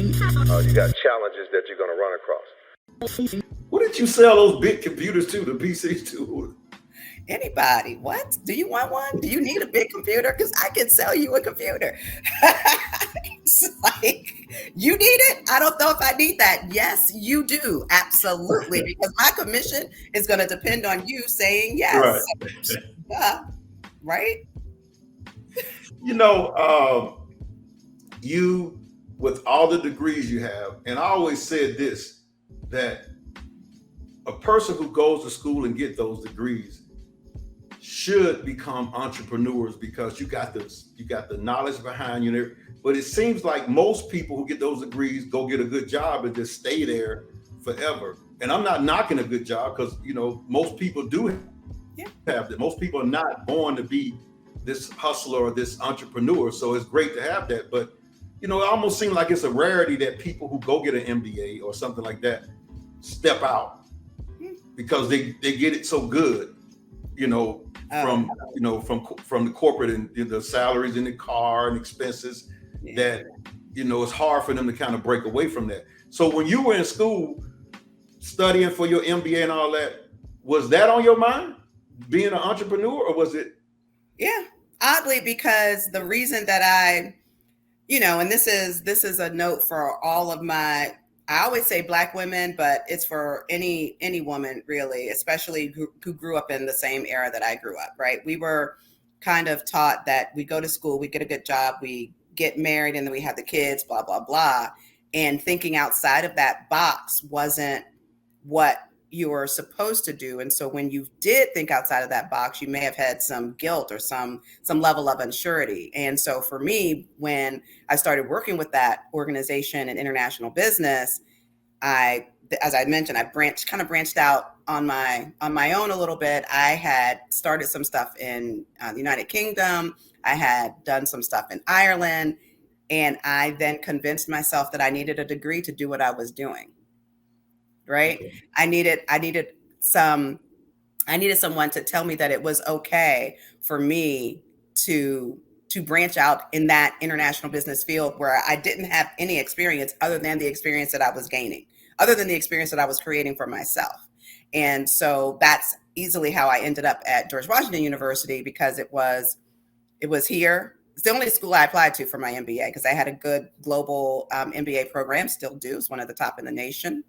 You got challenges that you're going to run across. What did you sell those big computers to, the PCs to? Anybody? What? Do you want one? Do you need a big computer? Because I can sell you a computer. It's like, you need it? I don't know if I need that. Yes, you do. Absolutely. Because my commission is going to depend on you saying yes. Right. Right? You know, you, with all the degrees you have, and I always said this, that a person who goes to school and get those degrees should become entrepreneurs, because you got the knowledge behind you. But it seems like most people who get those degrees go get a good job and just stay there forever. And I'm not knocking a good job, because most people do have that. Most people are not born to be this hustler or this entrepreneur. So it's great to have that. But it almost seems like it's a rarity that people who go get an MBA or something like that step out, because they get it so good, from the corporate and the salaries and the car and expenses, that it's hard for them to kind of break away from that. So when you were in school studying for your MBA and all that, was that on your mind, being an entrepreneur, or was it? Yeah, oddly, because the reason that I, and this is a note for all of my, I always say Black women, but it's for any woman really, especially who grew up in the same era that I grew up, right? We were kind of taught that we go to school, we get a good job, we get married, and then we have the kids, blah, blah, blah. And thinking outside of that box wasn't what you were supposed to do. And so when you did think outside of that box, you may have had some guilt or some level of unsurety. And so for me, when I started working with that organization in international business, as I mentioned, I branched out on my own a little bit. I had started some stuff in the United Kingdom. I had done some stuff in Ireland, and I then convinced myself that I needed a degree to do what I was doing. Right. Okay. I needed someone to tell me that it was okay for me to branch out in that international business field where I didn't have any experience other than the experience that I was gaining, other than the experience that I was creating for myself. And so that's easily how I ended up at George Washington University, because it was here. It's the only school I applied to for my MBA, because I had a good global MBA program, still do. It's one of the top in the nation.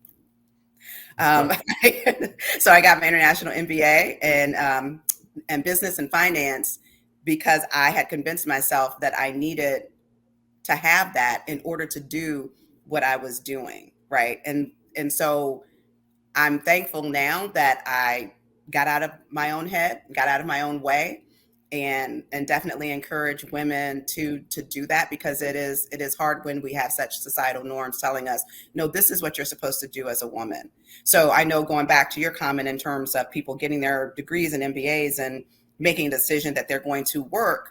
So I got my international MBA and business and finance, because I had convinced myself that I needed to have that in order to do what I was doing. Right. And so I'm thankful now that I got out of my own head, got out of my own way, and definitely encourage women to do that, because it is hard when we have such societal norms telling us, no, this is what you're supposed to do as a woman. So I know, going back to your comment in terms of people getting their degrees and MBAs and making a decision that they're going to work,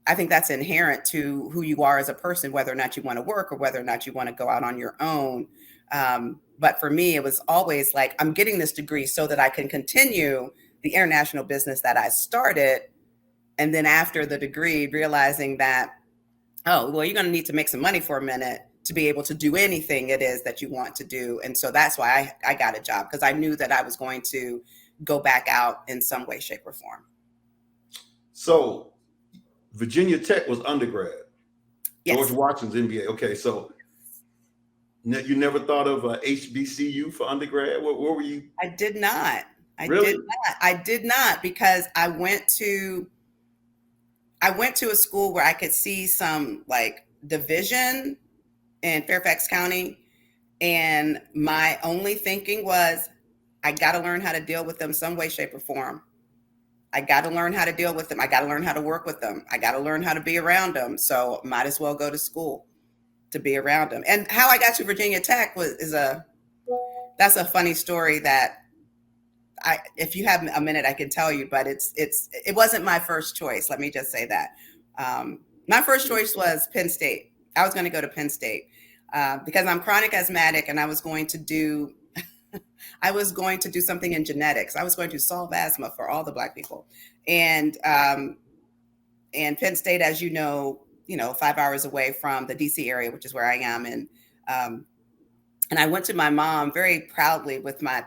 I think that's inherent to who you are as a person, whether or not you want to work or whether or not you want to go out on your own. But for me, it was always like, I'm getting this degree so that I can continue the international business that I started. And then after the degree, realizing that, oh, well, you're going to need to make some money for a minute to be able to do anything it is that you want to do. And so that's why I got a job, because I knew that I was going to go back out in some way, shape, or form. So Virginia Tech was undergrad. Yes. George Washington's MBA. Okay, so you never thought of HBCU for undergrad? What were you? I did not. Really? I did not, because I went to a school where I could see some like division in Fairfax County. And my only thinking was, I got to learn how to deal with them some way, shape, or form. I got to learn how to deal with them. I got to learn how to work with them. I got to learn how to be around them. So might as well go to school to be around them. And how I got to Virginia Tech that's a funny story that if you have a minute, I can tell you, but it wasn't my first choice. Let me just say that. My first choice was Penn State. I was going to go to Penn State because I'm chronic asthmatic, and I was going to do something in genetics. I was going to solve asthma for all the Black people. And Penn State, as you know, 5 hours away from the DC area, which is where I am. And And I went to my mom very proudly with my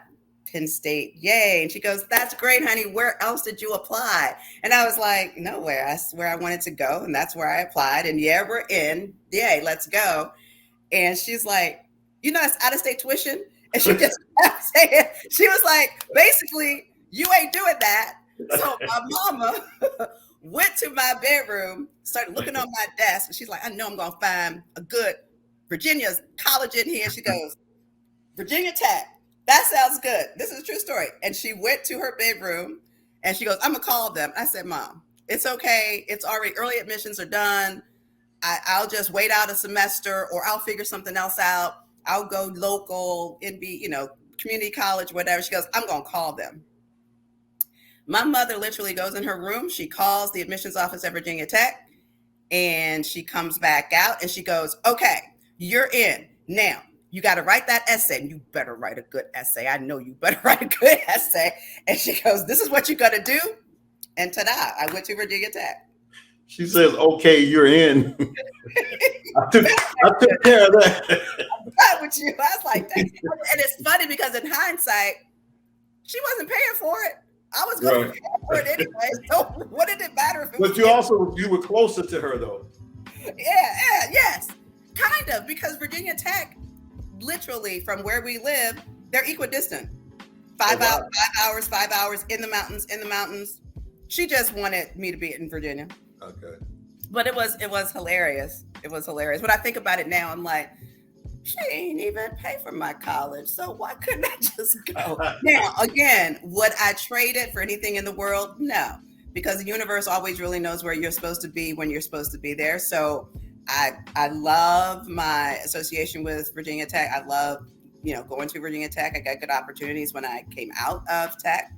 Penn State, yay. And she goes, that's great, honey. Where else did you apply? And I was like, nowhere. That's where I wanted to go. And that's where I applied. And yeah, we're in. Yay, let's go. And she's like, you know, it's out of state tuition. And she just kept saying, she was like, basically, you ain't doing that. So my mama went to my bedroom, started looking on my desk. And she's like, I know I'm going to find a good Virginia's college in here. She goes, Virginia Tech. That sounds good. This is a true story. And she went to her bedroom and she goes, I'm going to call them. I said, Mom, it's okay. It's already early admissions are done. I'll just wait out a semester or I'll figure something else out. I'll go local, community college, whatever. She goes, I'm going to call them. My mother literally goes in her room. She calls the admissions office at Virginia Tech and she comes back out and she goes, okay, you're in. Now, you got to write that essay and you better write a good essay. I know you better write a good essay. And she goes, this is what you got to do. And ta-da, I went to Virginia Tech. She says, okay, you're in. I took care of that. I'm not with you. I was like, and it's funny because in hindsight, she wasn't paying for it. I was going to pay for it anyway. So what did it matter if it was? But you were closer to her though. Yes, kind of, because Virginia Tech, literally from where we live, they're equidistant. 5 hours in the mountains. She just wanted me to be in Virginia. Okay. But it was hilarious. It was hilarious. When I think about it now, I'm like, she ain't even pay for my college. So why couldn't I just go? Now, again, would I trade it for anything in the world? No, because the universe always really knows where you're supposed to be when you're supposed to be there. So I love my association with Virginia Tech. I love, going to Virginia Tech. I got good opportunities when I came out of tech,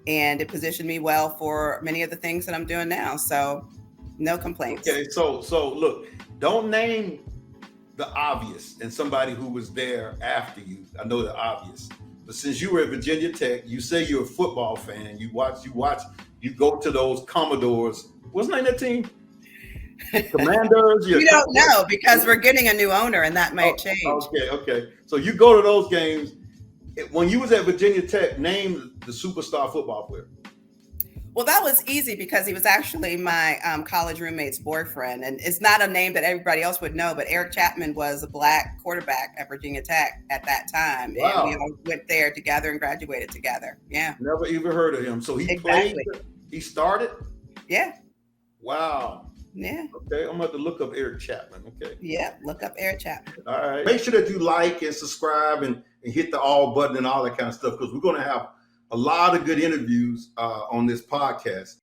and it positioned me well for many of the things that I'm doing now. So no complaints. Okay, so look, don't name the obvious and somebody who was there after you. I know the obvious, but since you were at Virginia Tech, you say you're a football fan. You go to those Commodores. What's the name of that team? Commanders. We don't know because we're getting a new owner and that might change. Okay. So you go to those games. When you was at Virginia Tech, name the superstar football player. Well, that was easy because he was actually my college roommate's boyfriend. And it's not a name that everybody else would know, but Eric Chapman was a Black quarterback at Virginia Tech at that time. Wow. And we all went there together and graduated together. Yeah. Never even heard of him. So he played, he started? Yeah. Wow. Yeah. Okay, I'm going to have to look up Eric Chapman. Okay. Yeah, look up Eric Chapman. All right. Make sure that you like and subscribe and hit the all button and all that kind of stuff, because we're going to have a lot of good interviews on this podcast.